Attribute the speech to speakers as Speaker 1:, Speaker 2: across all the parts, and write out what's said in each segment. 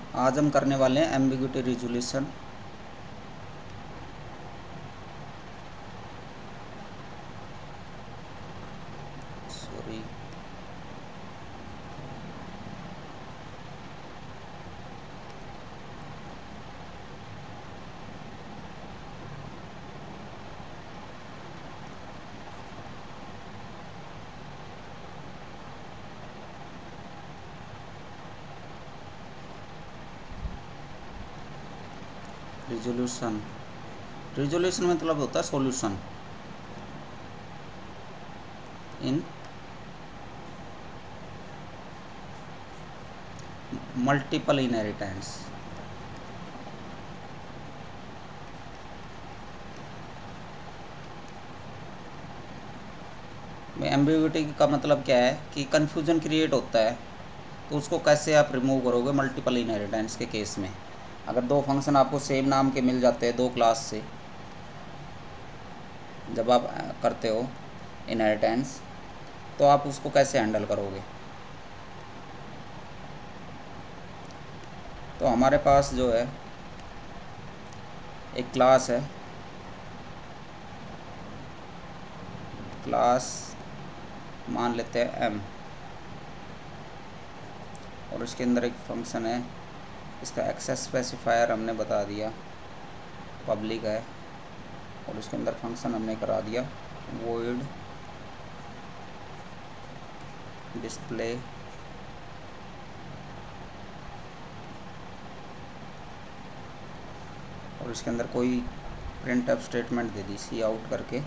Speaker 1: आज हम करने वाले हैं ambiguity resolution. Sorry, resolution. Resolution मतलब होता है solution in multiple inheritance. Ambiguity का मतलब क्या है कि कन्फ्यूजन क्रिएट होता है, तो उसको कैसे आप रिमूव करोगे मल्टीपल इनहेरिटेंस के केस में। अगर दो फंक्शन आपको सेम नाम के मिल जाते हैं दो क्लास से, जब आप करते हो इनहेरिटेंस, तो आप उसको कैसे हैंडल करोगे। तो हमारे पास जो है एक क्लास है, क्लास मान लेते हैं m, और इसके अंदर एक फंक्शन है, इसका एक्सेस स्पेसिफायर हमने बता दिया पब्लिक है, और इसके अंदर फंक्शन हमने करा दिया वॉइड डिस्प्ले और इसके अंदर कोई प्रिंटफ स्टेटमेंट दे दी सी आउट करके।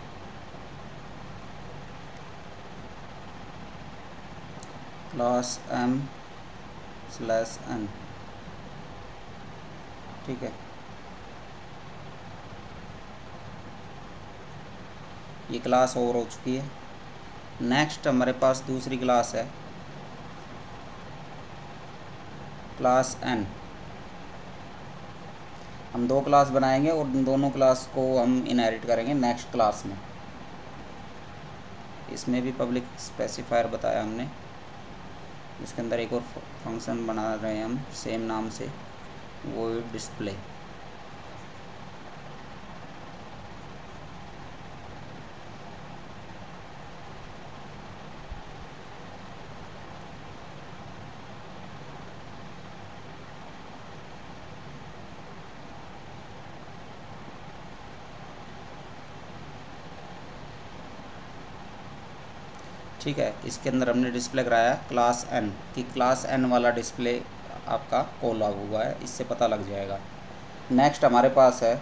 Speaker 1: क्लास m/n, ठीक है। ये क्लास ओवर हो चुकी है। नेक्स्ट हमारे पास दूसरी क्लास है क्लास n। हम दो क्लास बनाएंगे और इन दोनों क्लास को हम इनहेरिट करेंगे नेक्स्ट क्लास में। इसमें भी पब्लिक स्पेसिफायर बताया हमने। इसके अंदर एक और फंक्शन बना रहे हैं हम सेम नाम से, वॉइड डिस्प्ले। ठीक है, इसके अंदर हमने डिस्प्ले कराया क्लास n कि क्लास n वाला डिस्प्ले आपका कॉल हुआ है, इससे पता लग जाएगा। नेक्स्ट हमारे पास है,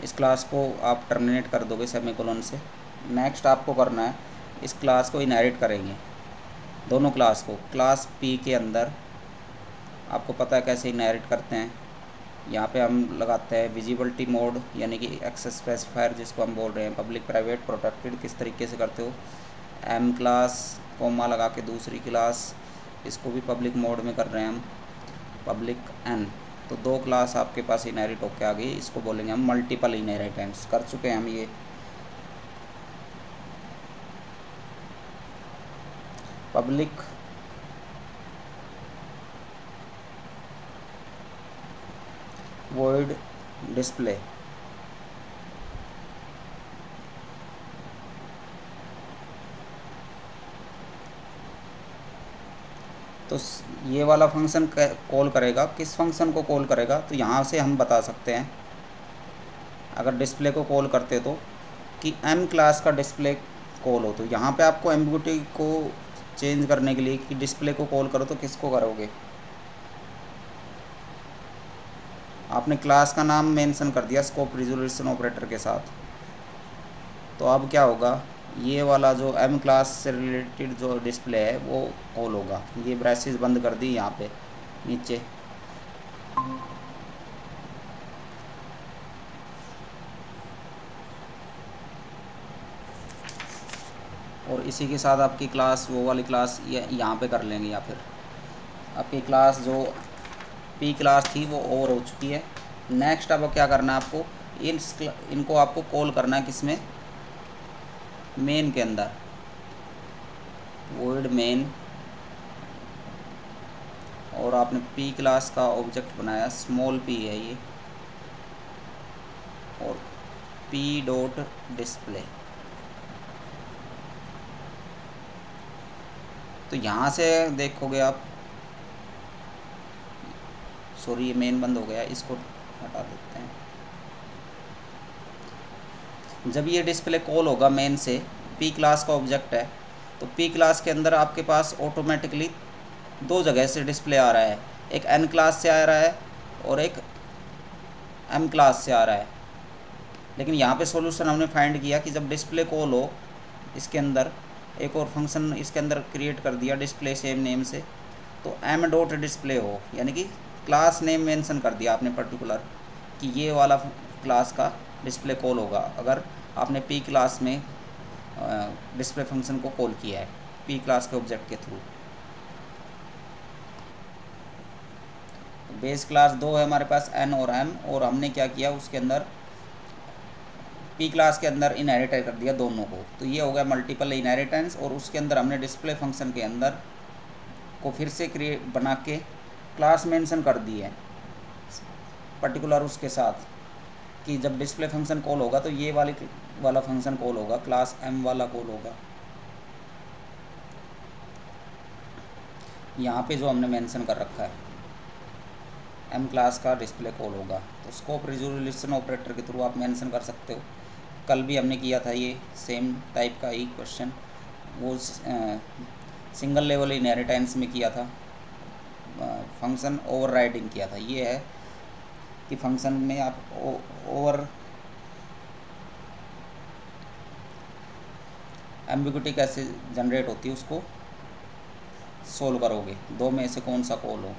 Speaker 1: इस क्लास को आप टर्मिनेट कर दोगे सेमीकोलन से। नेक्स्ट आपको करना है, इस क्लास को इनहेरिट करेंगे दोनों क्लास को। क्लास p के अंदर आपको पता है कैसे इनहेरिट करते हैं। यहाँ पे हम लगाते हैं विजिबिलिटी मोड, यानी कि एक्सेस स्पेसिफायर जिसको हम बोल रहे हैं, पब्लिक प्राइवेट प्रोटेक्टेड। किस तरीके से करते हो, m क्लास कोमा लगा के दूसरी क्लास, इसको भी पब्लिक मोड में कर रहे हैं हम, पब्लिक n। तो दो क्लास आपके पास इनहेरिट होके आ गई, इसको बोलेंगे हम मल्टीपल इनहेरिटेंस। कर चुके हैं हम ये। पब्लिक वॉइड डिस्प्ले, तो ये वाला फंक्शन कॉल करेगा, किस फंक्शन को कॉल करेगा, तो यहाँ से हम बता सकते हैं अगर डिस्प्ले को कॉल करते तो कि m क्लास का डिस्प्ले कॉल हो। तो यहाँ पे आपको एम्बिग्यूटी को चेंज करने के लिए कि डिस्प्ले को कॉल करो तो किसको करोगे, आपने क्लास का नाम मेंशन कर दिया स्कोप रिजोल्यूशन ऑपरेटर के साथ। तो अब क्या होगा, ये वाला जो m क्लास से रिलेटेड जो डिस्प्ले है वो कॉल होगा। ये ब्रैसेस बंद कर दी यहाँ पे नीचे। और इसी के साथ आपकी क्लास वो वाली क्लास यहाँ पे कर लेंगे, या फिर आपकी क्लास जो p क्लास थी वो ओवर हो चुकी है। नेक्स्ट अब क्या करना है आपको, इनको आपको कॉल करना है किसमें, मेन के अंदर, वॉइड मेन, और आपने पी क्लास का ऑब्जेक्ट बनाया, स्मॉल पी है ये, और पी डॉट डिस्प्ले। तो यहाँ से देखोगे आप, सॉरी ये मेन बंद हो गया, इसको हटा देते हैं। जब ये डिस्प्ले कॉल होगा मेन से, पी क्लास का ऑब्जेक्ट है, तो पी क्लास के अंदर आपके पास ऑटोमेटिकली दो जगह से डिस्प्ले आ रहा है, एक एन क्लास से आ रहा है और एक एम क्लास से आ रहा है। लेकिन यहाँ पे सॉल्यूशन हमने फाइंड किया कि जब डिस्प्ले कॉल हो, इसके अंदर एक और फंक्शन इसके अंदर क्रिएट कर दिया डिस्प्ले सेम नेम से, तो एम डॉट डिस्प्ले हो, यानी कि क्लास नेम मेंशन कर दिया आपने पर्टिकुलर कि ये वाला क्लास का डिस्प्ले कॉल होगा अगर आपने पी क्लास में डिस्प्ले फंक्शन को कॉल किया है पी क्लास के ऑब्जेक्ट के थ्रू। बेस क्लास दो है हमारे पास, एन और एम, और हमने क्या किया उसके अंदर पी क्लास के अंदर इनहेरिट कर दिया दोनों को, तो ये हो गया मल्टीपल इनहेरिटेंस। और उसके अंदर हमने डिस्प्ले फंक्शन के अंदर को फिर से क्रिएट बना के क्लास मेंशन कर दी है पर्टिकुलर उसके साथ कि जब डिस्प्ले फंक्शन कॉल होगा तो ये वाला फंक्शन कॉल होगा, क्लास एम वाला कॉल होगा। यहाँ पे जो हमने मेंशन कर रखा है एम क्लास का डिस्प्ले कॉल होगा, तो स्कोप रिजोल्यूशन ऑपरेटर के थ्रू आप मेंशन कर सकते हो। कल भी हमने किया था ये सेम टाइप का ही क्वेश्चन, वो सिंगल लेवल इनहेरिटेंस में किया था, फंक्शन ओवरराइडिंग किया था। ये है कि फंक्शन में आप ओवर एम्बिग्युइटी कैसे जनरेट होती है उसको सोल्व करोगे, दो में से कौन सा कॉल हो।